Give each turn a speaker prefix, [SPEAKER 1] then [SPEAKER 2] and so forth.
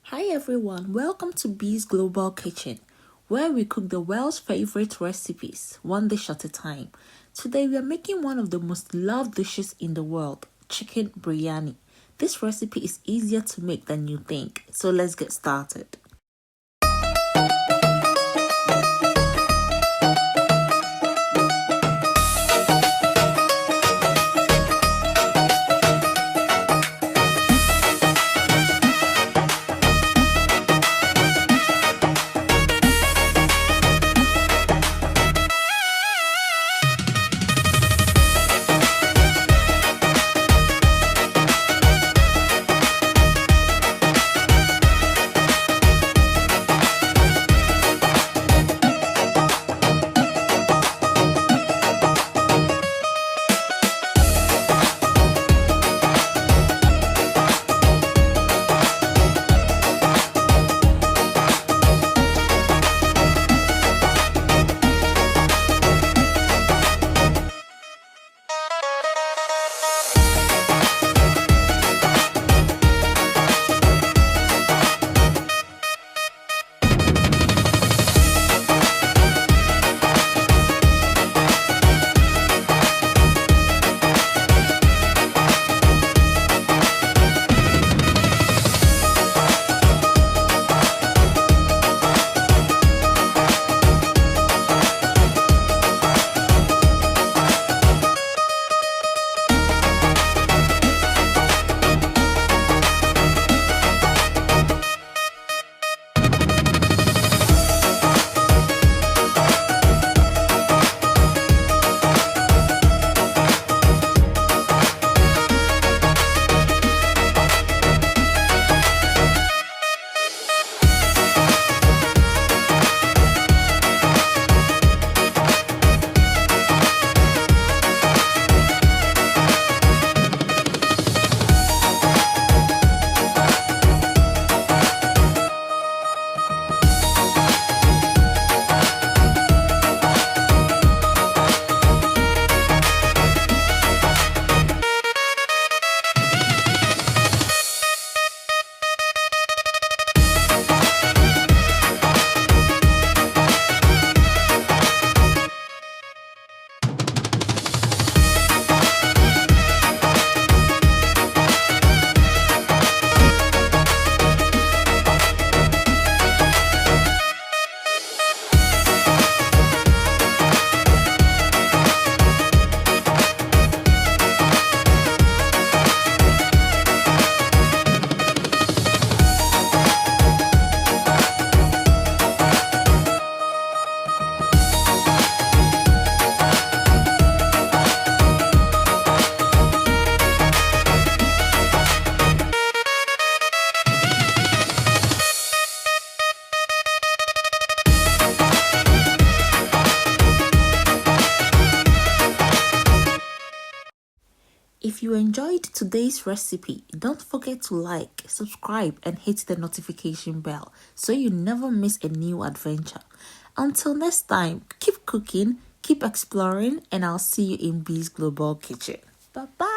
[SPEAKER 1] Hi everyone, welcome to Bee's Global Kitchen, where we cook the world's favorite recipes, one dish at a time. Today we are making one of the most loved dishes in the world, chicken biryani. This recipe is easier to make than you think, so let's get started. If you enjoyed today's recipe, don't forget to like, subscribe, and hit the notification bell so you never miss a new adventure. Until next time, keep cooking, keep exploring, and I'll see you in Bee's Global Kitchen. Bye bye.